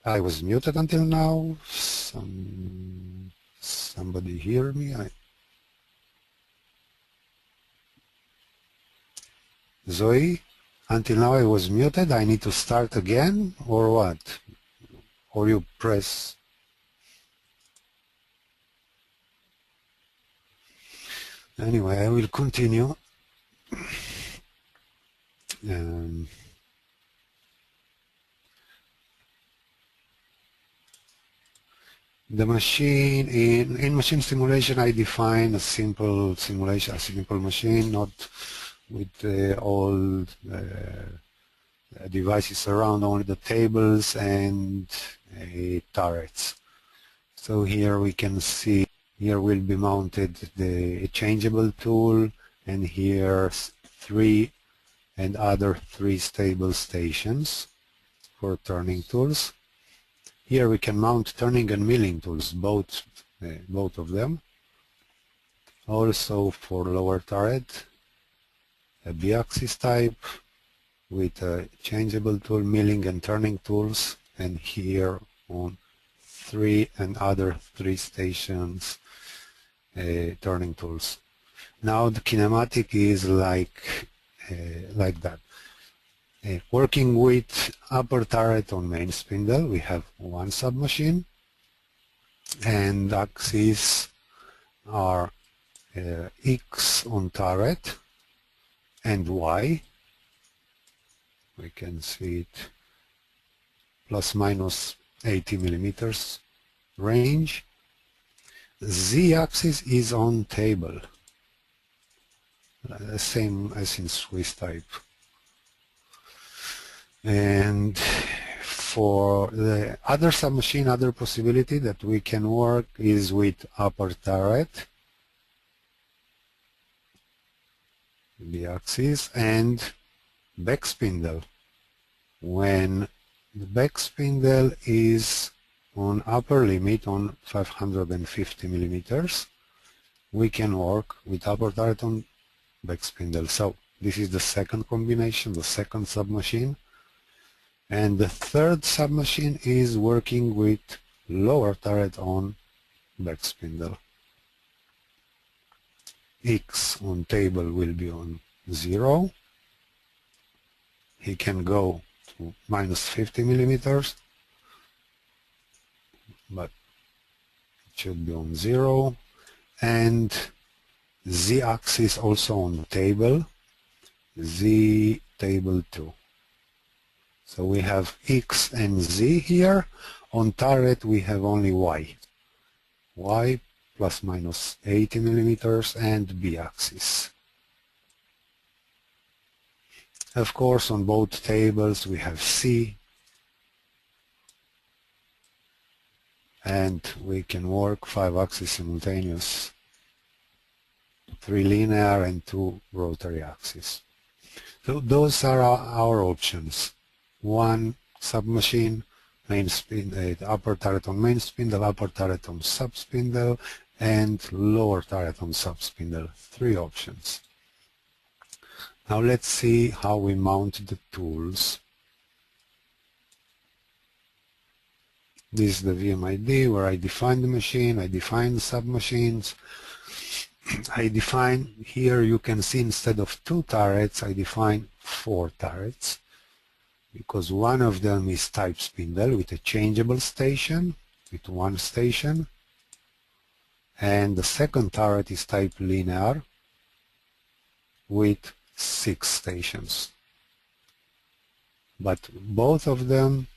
I was muted until now. Somebody hear me? Zoe, until now I was muted. I need to start again or what? Or you press? Anyway, I will continue. The machine, in machine simulation, I define a simple simulation, a simple machine, not with all devices around, only the tables and turrets. So here we can see, here will be mounted the changeable tool, and here 3 and other 3 stable stations for turning tools. Here we can mount turning and milling tools, both of them. Also for lower turret, a B-axis type with a changeable tool, milling and turning tools, and here on 3 and other 3 stations turning tools. Now the kinematic is like that. Working with upper turret on main spindle, we have 1 submachine, and axes are X on turret and Y. We can see it plus minus 80 millimeters range. Z-axis is on table, same as in Swiss type. And for the other submachine, other possibility that we can work is with upper turret, the axis, and back spindle. When the back spindle is on upper limit on 550 millimeters, we can work with upper turret on back spindle. So this is the second combination, the second submachine. And the third submachine is working with lower turret on back spindle. X on table will be on 0. He can go to minus 50 millimeters, but it should be on 0. And Z-axis also on table, Z table 2. So we have X and Z here. On turret we have only Y. Y plus minus 80 millimeters and B-axis. Of course, on both tables we have C, and we can work 5 axis simultaneous, 3 linear and 2 rotary axis. So those are our options. 1 submachine, main spindle, upper turret on main spindle, upper turret on sub spindle, and lower turret on sub spindle. 3 options. Now let's see how we mount the tools. This is the VMID where I define the machine, I define the submachines. I define, here you can see instead of 2 turrets, I define 4 turrets, because one of them is type spindle with a changeable station, with 1 station, and the second turret is type linear with 6 stations. But both of them,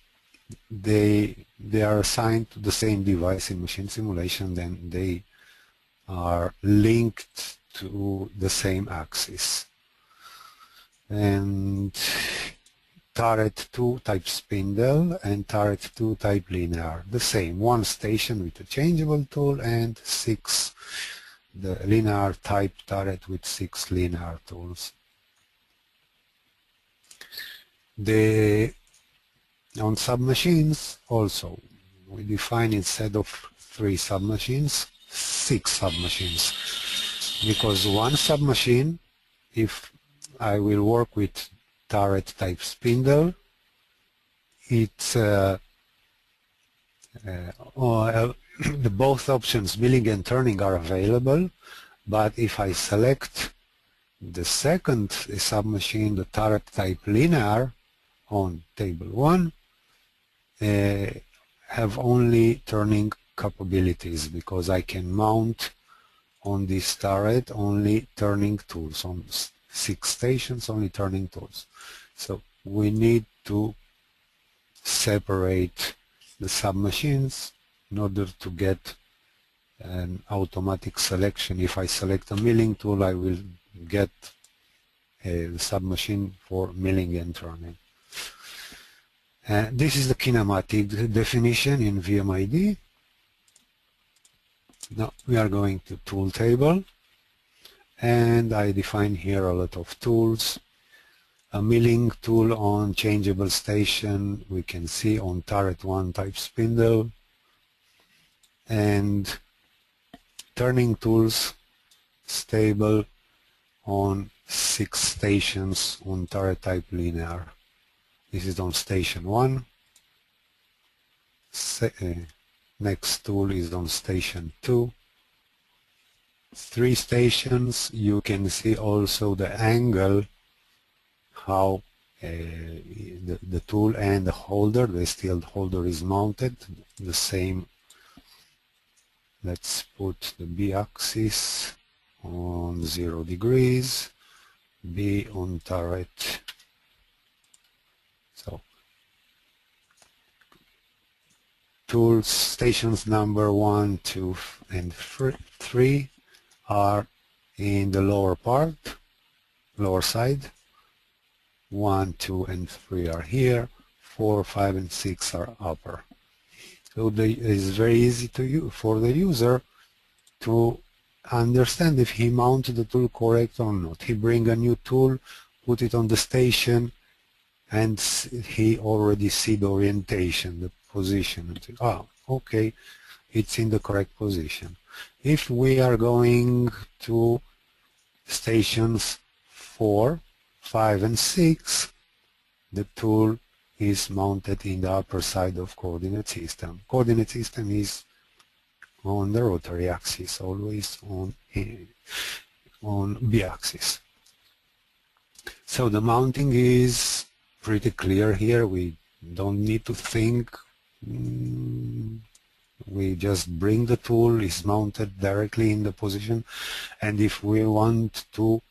they are assigned to the same device in machine simulation, then they are linked to the same axis. And turret 2 type spindle and turret 2 type linear, the same, 1 station with a changeable tool and 6, the linear type turret with 6 linear tools. On submachines also, we define instead of 3 submachines, 6 submachines, because 1 submachine, if I will work with turret type spindle, it's the both options, milling and turning, are available, but if I select the second submachine, the turret type linear, on table 1, have only turning capabilities, because I can mount on this turret only turning tools, on 6 stations only turning tools. So we need to separate the submachines in order to get an automatic selection. If I select a milling tool, I will get a submachine for milling and turning. This is the kinematic definition in VMID. Now we are going to tool table, and I define here a lot of tools. A milling tool on changeable station we can see on turret 1 type spindle, and turning tools stable on 6 stations on turret type linear. This is on station 1. Next tool is on station 2. 3 stations. You can see also the angle, how the tool and the holder, the steel holder, is mounted. The same. Let's put the B axis on 0 degrees, B on turret. So tools, stations number 1, 2, and 3 are in the lower part, lower side. 1, 2, and 3 are here. 4, 5, and 6 are upper. So it is very easy for the user to understand if he mounted the tool correct or not. He bring a new tool, put it on the station, and he already see the orientation, the position. Okay, it's in the correct position. If we are going to stations 4, 5, and 6, the tool is mounted in the upper side of coordinate system. Coordinate system is on the rotary axis, always on B axis. So the mounting is pretty clear here. We don't need to think. We just bring the tool, is mounted directly in the position, and if we want to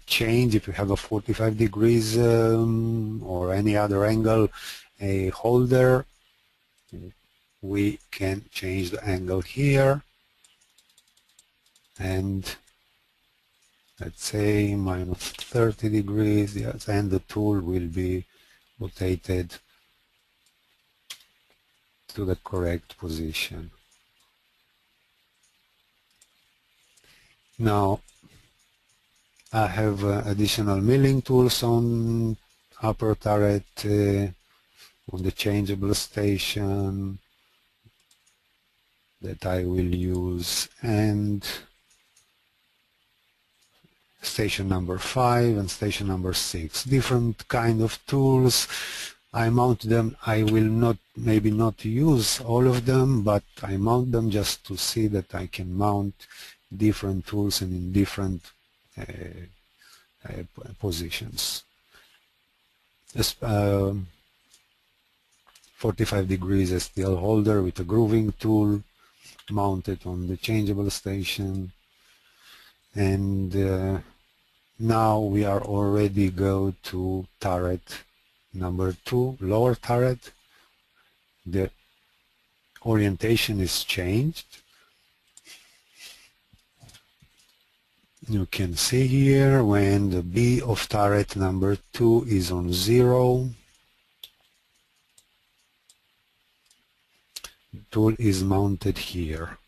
change, if you have a 45 degrees or any other angle, a holder, we can change the angle here, and let's say minus 30 degrees, yes, and the tool will be rotated to the correct position. Now I have additional milling tools on upper turret, on the changeable station that I will use, and station number 5 and station number 6. Different kind of tools. I mount them. I will maybe not use all of them, but I mount them just to see that I can mount different tools and in different positions. 45 degrees steel holder with a grooving tool mounted on the changeable station, and now we are already go to turret number 2, lower turret. The orientation is changed. You can see here when the B of turret number 2 is on 0, the tool is mounted here.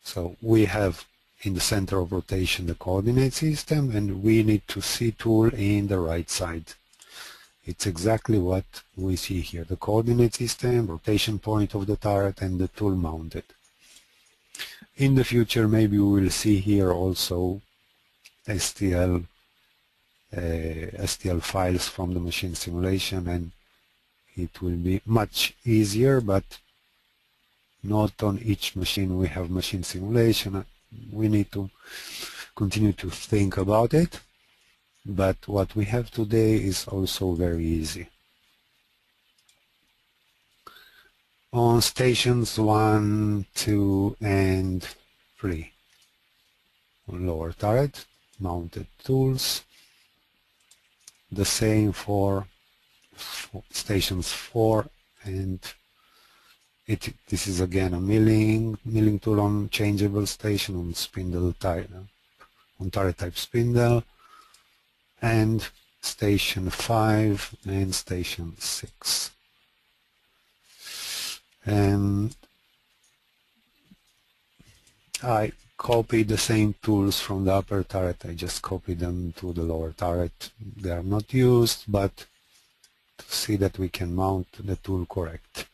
So we have in the center of rotation the coordinate system, and we need to see tool in the right side. It's exactly what we see here, the coordinate system, rotation point of the turret, and the tool mounted. In the future maybe we will see here also STL files from the machine simulation, and it will be much easier, but not on each machine. We have machine simulation. We need to continue to think about it, but what we have today is also very easy. On stations 1, 2, and 3, on lower turret, mounted tools. The same for stations 4 and this is again a milling tool on changeable station on spindle type, on turret type spindle, and station 5 and station 6. And I copied the same tools from the upper turret. I just copied them to the lower turret. They are not used, but to see that we can mount the tool correct.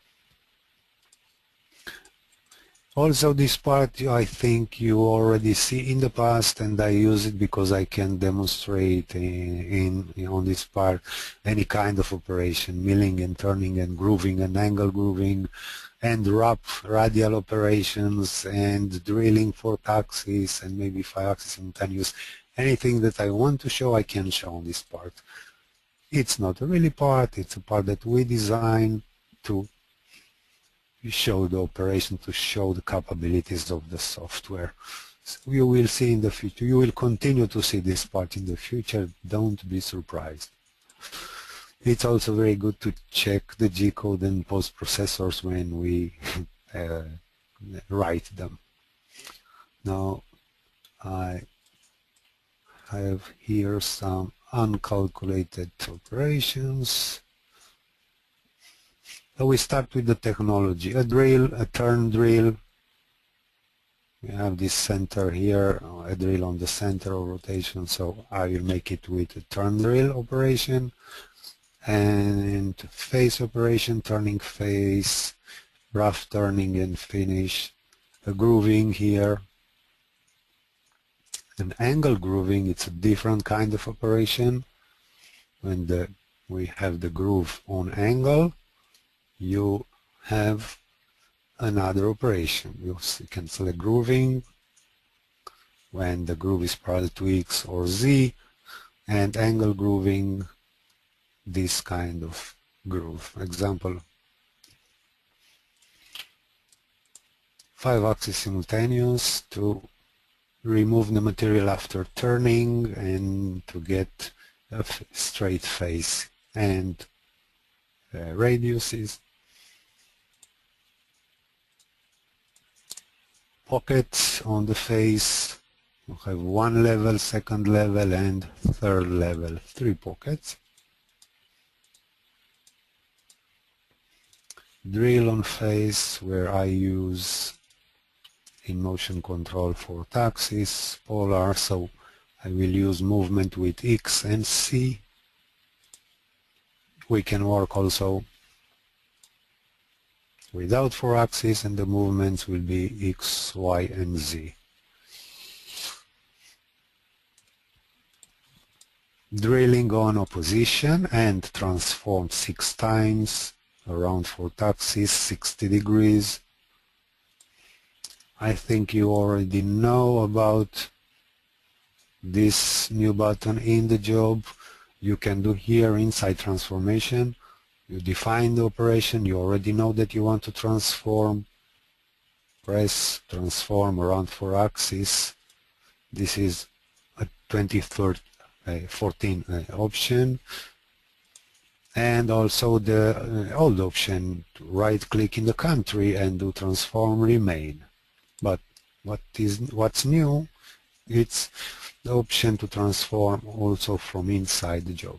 Also, this part I think you already see in the past, and I use it because I can demonstrate on this part any kind of operation, milling and turning and grooving and angle grooving and radial operations and drilling 4 axis and maybe 5 axis simultaneous. Anything that I want to show, I can show on this part. It's not a really part, it's a part that we design to show the operation, to show the capabilities of the software. So you will see in the future, you will continue to see this part in the future, don't be surprised. It's also very good to check the G-code and post-processors when we write them. Now I have here some uncalculated operations. So we start with the technology, a drill, a turn drill. We have this center here, a drill on the center of rotation, so I will make it with a turn drill operation, and face operation, turning face, rough turning and finish, a grooving here, an angle grooving. It's a different kind of operation. When we have the groove on angle, you have another operation. You can select grooving when the groove is parallel to X or Z, and angle grooving, this kind of groove. Example, 5 axis simultaneous to remove the material after turning and to get a straight face, and radiuses, pockets on the face. You have 1 level, 2nd level, and 3rd level, 3 pockets. Drill on face, where I use in motion control for axis, polar, so I will use movement with X and C. We can work also without 4 axes, and the movements will be X, Y, and Z. Drilling on opposition and transform 6 times around 4 axes, 60 degrees. I think you already know about this new button in the job. You can do here inside transformation. You define the operation, you already know that you want to transform. Press transform around 4 axes. This is a 2014 option. And also the old option, to right click in the country and do transform remain. But what's new, it's the option to transform also from inside the job.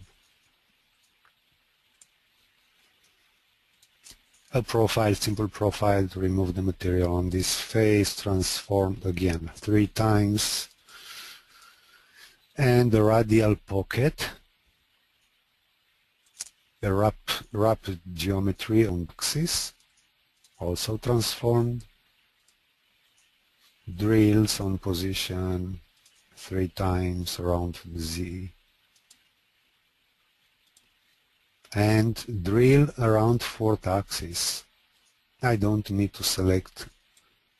A profile, simple profile, to remove the material on this face, transformed again 3 times. And the radial pocket, the wrap geometry on axis, also transformed. Drills on position 3 times around Z. and drill around 4th axis. I don't need to select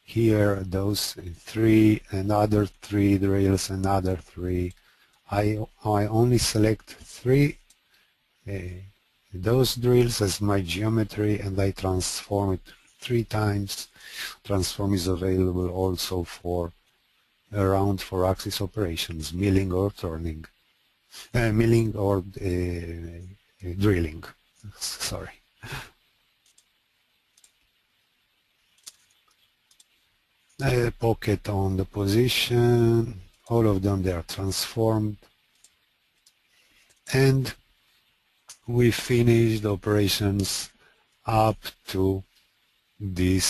here those 3 and other 3 drills and other 3. I only select 3 those drills as my geometry, and I transform it 3 times. Transform is available also for around 4-axis operations, milling or turning, milling or drilling. Sorry. Pocket on the position, all of them, they are transformed, and we finish the operations up to this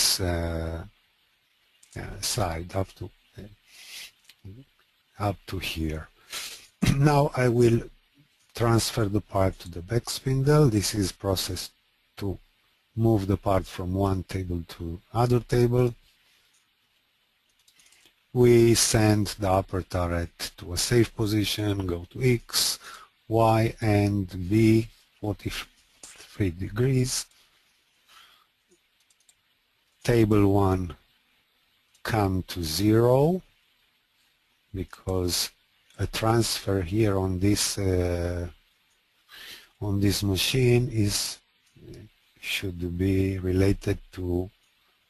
side, up to here. Now I will transfer the part to the back spindle. This is process to move the part from one table to other table. We send the upper turret to a safe position, go to X, Y, and B, 43 degrees. Table 1 come to 0 because a transfer here on this machine should be related to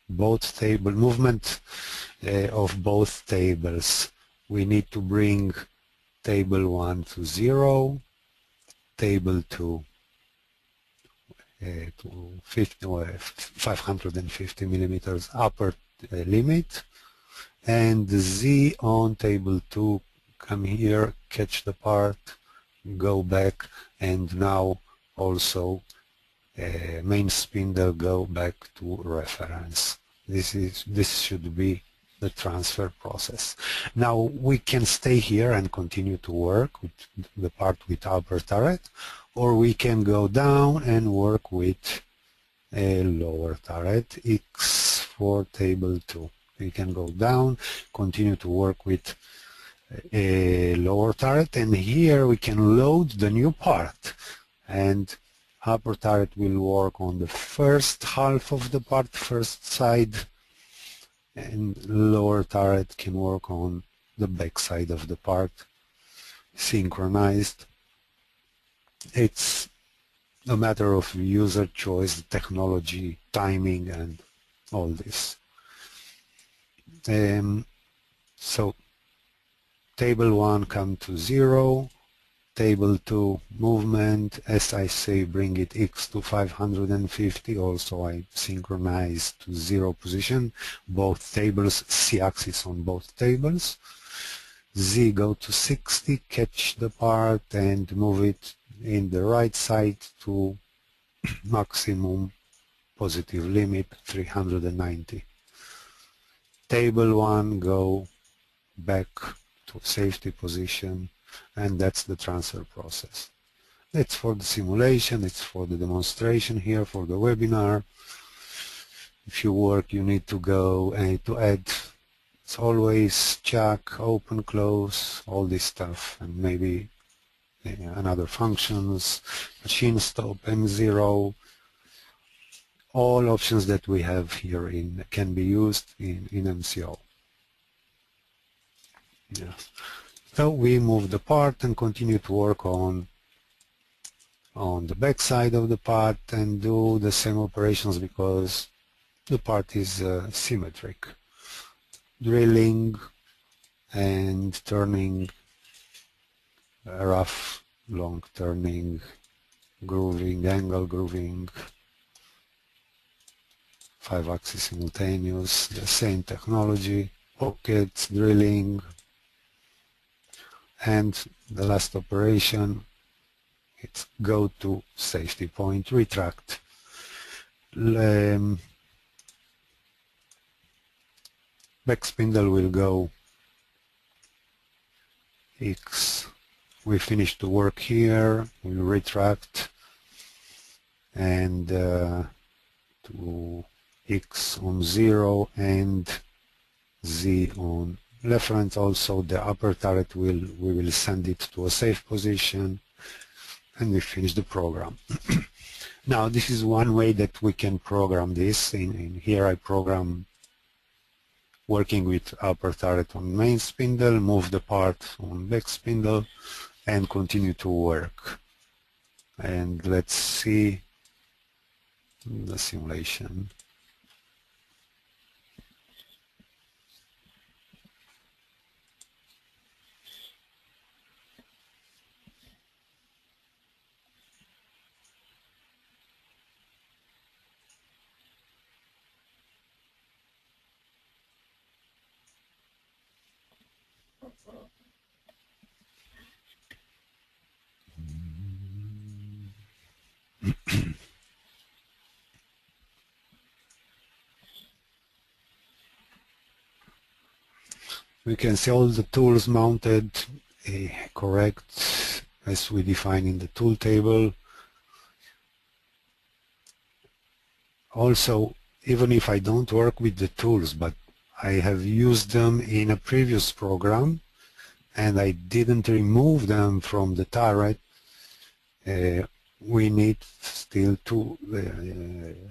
both table movement of both tables. We need to bring table 1 to 0, table 2 to 550 millimeters upper limit, and Z on table 2 come here, catch the part, go back, and now also main spindle go back to reference. This should be the transfer process. Now we can stay here and continue to work with the part with upper turret, or we can go down and work with a lower turret, X for table 2. We can go down, continue to work with a lower turret, and here we can load the new part, and upper turret will work on the first half of the part, first side, and lower turret can work on the back side of the part, synchronized. It's a matter of user choice, technology, timing, and all this. So table 1 come to 0, table 2 movement, as I say, bring it X to 550, also I synchronize to 0 position, both tables, C-axis on both tables. Z go to 60, catch the part and move it in the right side to maximum positive limit 390. Table 1 go back to safety position, and that's the transfer process. It's for the simulation, it's for the demonstration here for the webinar. If you work, you need to go and to add, it's always check, open, close, all this stuff, and maybe another functions, machine stop, M0, all options that we have here can be used in MCO. Yes. So we move the part and continue to work on the back side of the part and do the same operations because the part is symmetric. Drilling and turning, rough, long turning, grooving, angle grooving, 5-axis simultaneous, the same technology, pockets, drilling, and the last operation, it's go to safety point, retract. Back spindle will go X. We finish the work here, we'll retract and to X on 0 and Z on reference. Also the upper turret we will send it to a safe position, and we finish the program. Now this is one way that we can program this. In here I program working with upper turret on main spindle, move the part on back spindle, and continue to work. And let's see the simulation. We can see all the tools mounted correct as we define in the tool table. Also, even if I don't work with the tools, but I have used them in a previous program and I didn't remove them from the turret, we need still to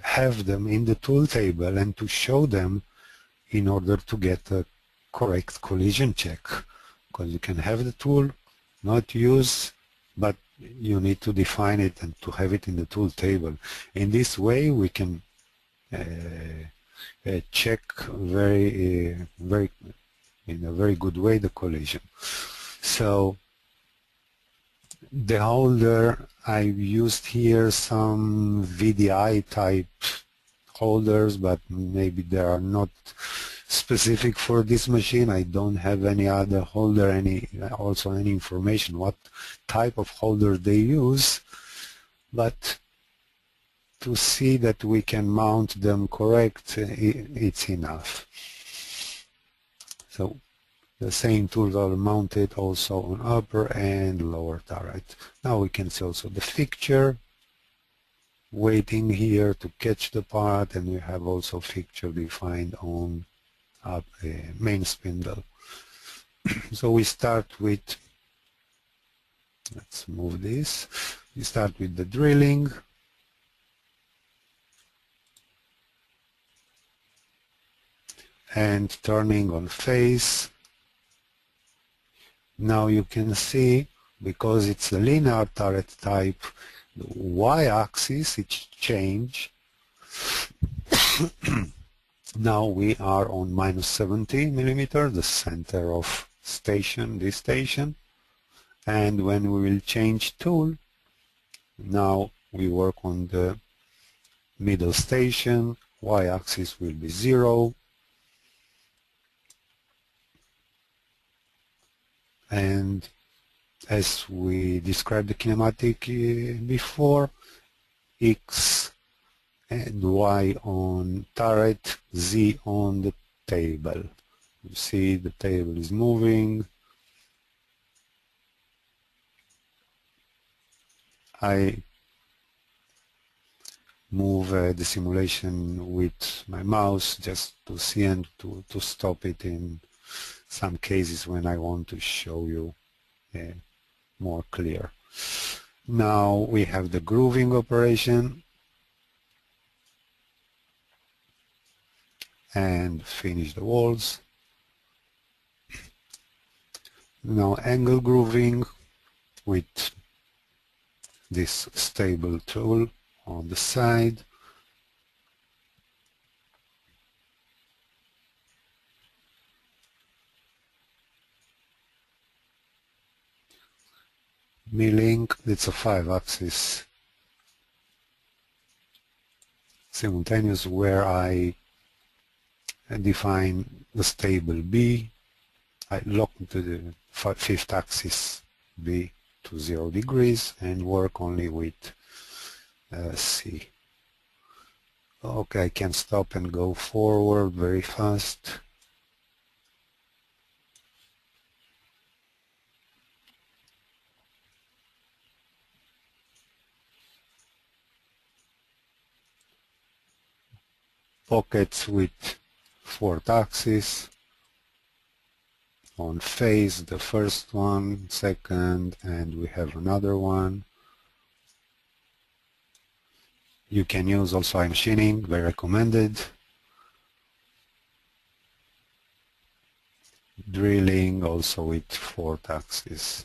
have them in the tool table and to show them in order to get a correct collision check. Because you can have the tool, not use, but you need to define it and to have it in the tool table. In this way we can check in a very good way the collision. So the holder, I've used here some VDI type holders, but maybe they are not specific for this machine. I don't have any other holder, any information what type of holder they use, but to see that we can mount them correct, it's enough. So the same tools are mounted also on upper and lower turret. Now we can see also the fixture waiting here to catch the part, and we have also fixture defined on main spindle. So we start with, let's move this, we start with the drilling. And turning on face. Now you can see, because it's a linear turret type, the y-axis it change. Now we are on -70 millimeter, the center of station, this station. And when we will change tool, now we work on the middle station, y-axis will be 0. And as we described the kinematic before, X and Y on turret, Z on the table. You see the table is moving. I move the simulation with my mouse just to see and to stop it in some cases when I want to show you more clear. Now we have the grooving operation and finish the walls. Now angle grooving with this stable tool on the side. Milling, it's a 5-axis simultaneous where I define the stable B. I lock to the 5th axis B to 0 degrees and work only with C. Okay, I can stop and go forward very fast. Pockets with 4th axis. On face, the first one, second, and we have another one. You can use also eye machining, very recommended. Drilling also with 4th axis.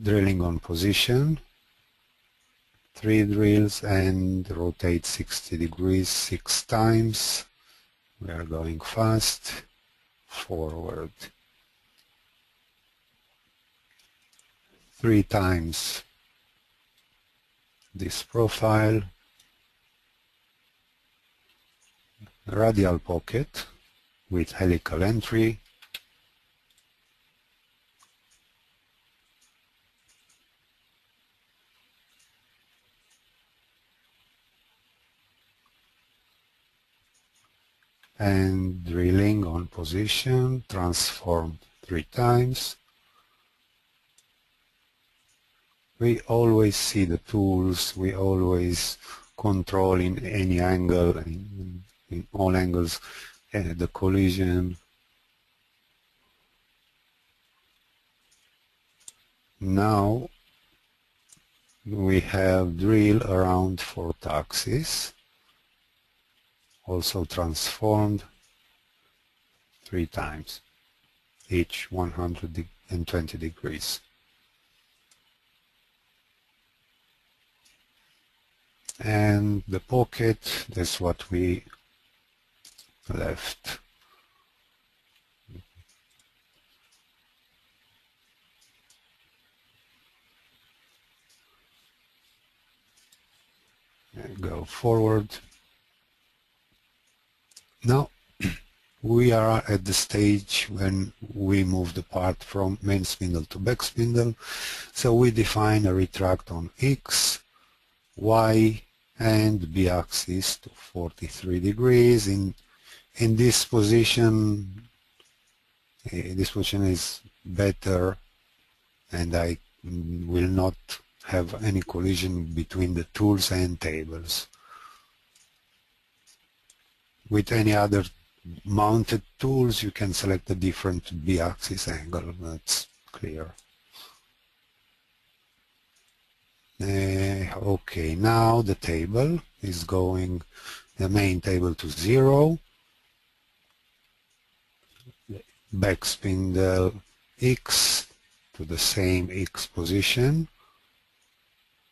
Drilling on position, 3 drills and rotate 60 degrees 6 times. We are going fast, forward. 3 times this profile, radial pocket with helical entry, and drilling on position, transformed 3 times. We always see the tools, we always control in any angle, in all angles, the collision. Now we have drill around 4th axis, also transformed 3 times, each 120 degrees. And the pocket, that's what we left. Go forward. Now we are at the stage when we move the part from main spindle to back spindle. So we define a retract on X, Y and B axis to 43 degrees. In this position is better, and I will not have any collision between the tools and tables. With any other mounted tools you can select a different B-axis angle, that's clear. Okay, now the table is going, the main table to 0, back spindle X to the same X position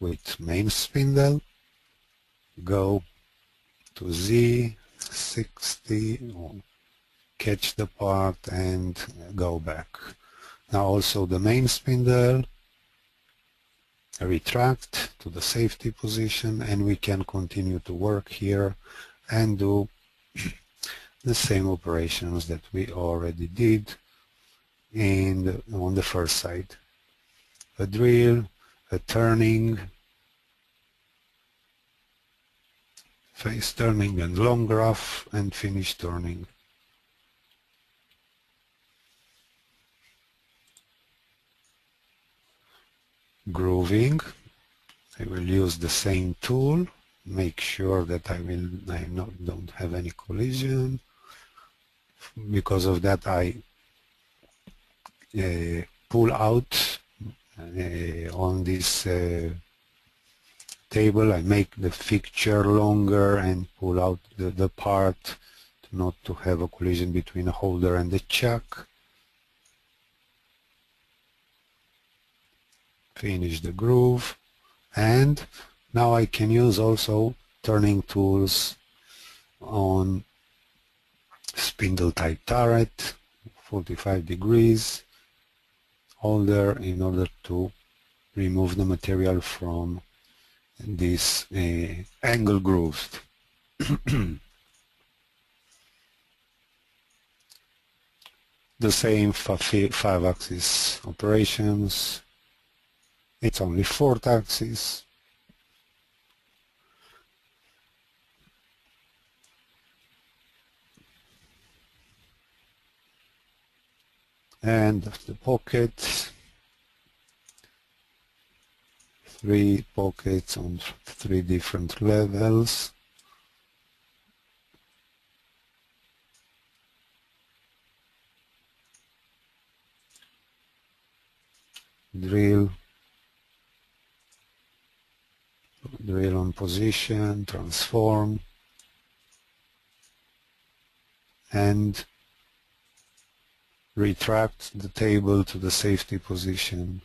with main spindle, go to Z, 60, catch the part and go back. Now also the main spindle, retract to the safety position, and we can continue to work here and do the same operations that we already did on the first side. A drill, a turning, face turning and long graph, and finish turning. Grooving, I will use the same tool, make sure that I don't have any collision. Because of that I pull out on this table, I make the fixture longer and pull out the part not to have a collision between a holder and the chuck. Finish the groove, and now I can use also turning tools on spindle type turret, 45 degrees holder, in order to remove the material from this angle grooves. The same 5-axis operations, it's only 4th axis. And the pocket, 3 pockets on 3 different levels. Drill drill on position, transform, and retract the table to the safety position.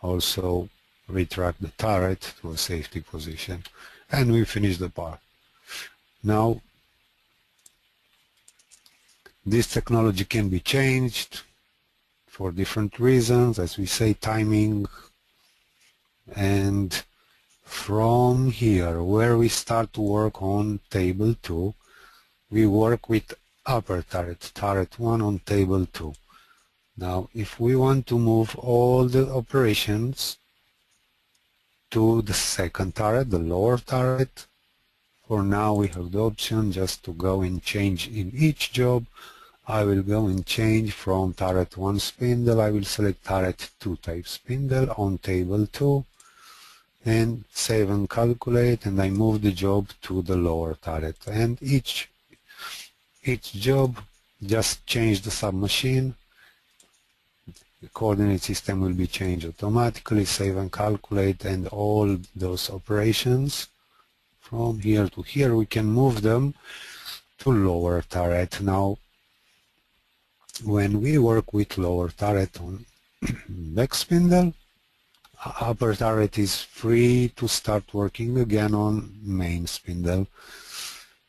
Also retract the turret to a safety position, and we finish the part. Now this technology can be changed for different reasons, as we say, timing, and from here where we start to work on table 2, we work with upper turret, turret 1 on table 2. Now if we want to move all the operations to the second turret, the lower turret, for now we have the option just to go and change in each job. I will go and change from turret 1 spindle, I will select turret 2 type spindle on table 2 and save and calculate, and I move the job to the lower turret, and each job just change the submachine. The coordinate system will be changed automatically, save and calculate, and all those operations from here to here we can move them to lower turret. Now when we work with lower turret on back spindle, upper turret is free to start working again on main spindle,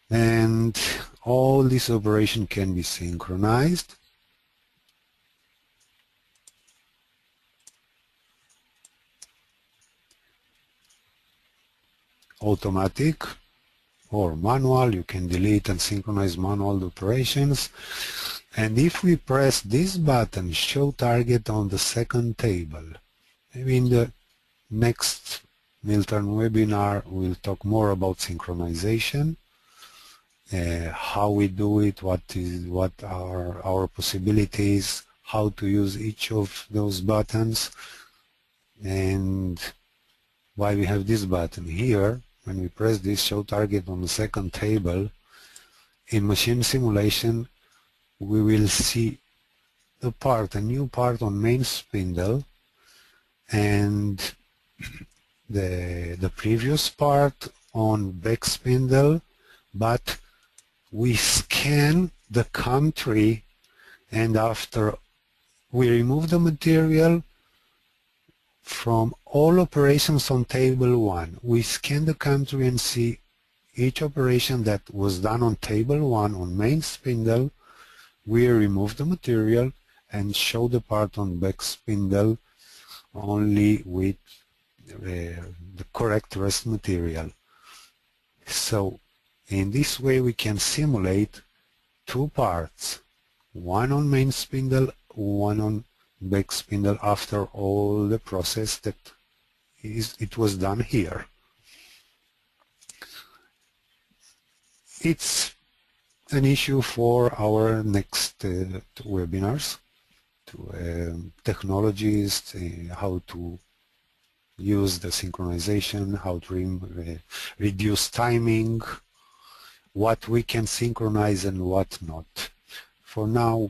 and all this operation can be synchronized. Automatic or manual, you can delete and synchronize manual operations. And if we press this button, show target on the second table, maybe in the next Milton webinar we'll talk more about synchronization, how we do it, what are our possibilities, how to use each of those buttons, and why we have this button here. When we press this show target on the second table, in machine simulation we will see a new part on main spindle, and the previous part on back spindle, but we scan the country, and after we remove the material from all operations on table 1, we scan the country and see each operation that was done on table 1 on main spindle. We remove the material and show the part on back spindle only with the correct rest material. So in this way we can simulate two parts, one on main spindle, one on back spindle, after all the process that it was done here. It's an issue for our next webinars, technologies, how to use the synchronization, how to reduce timing, what we can synchronize and what not. For now,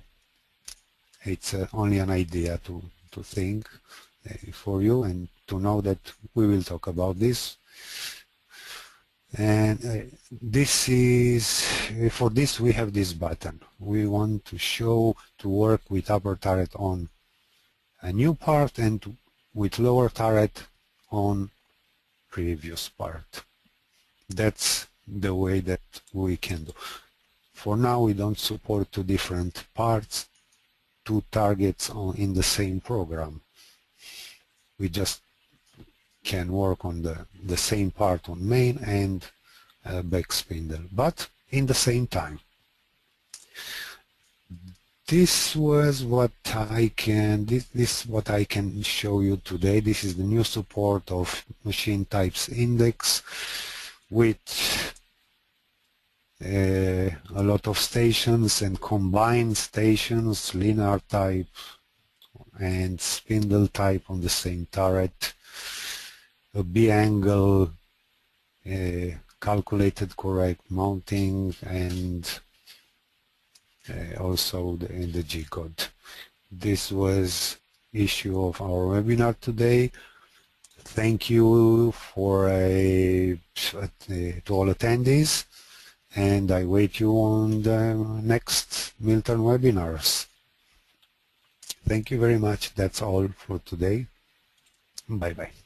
it's only an idea to think for you, and to know that we will talk about this. And this is, for this we have this button. We want to work with upper turret on a new part and with lower turret on previous part. That's the way that we can do. For now we don't support two different parts, two targets in the same program. We just can work on the same part on main and back spindle, but in the same time. This was what I can. This is what I can show you today. This is the new support of machine types index with a lot of stations and combined stations, linear type and spindle type on the same turret, a B-angle, calculated correct mounting, and also the G-code. This was issue of our webinar today. Thank you for to all attendees, and I wait you on the next Milton webinars. Thank you very much. That's all for today. Bye-bye.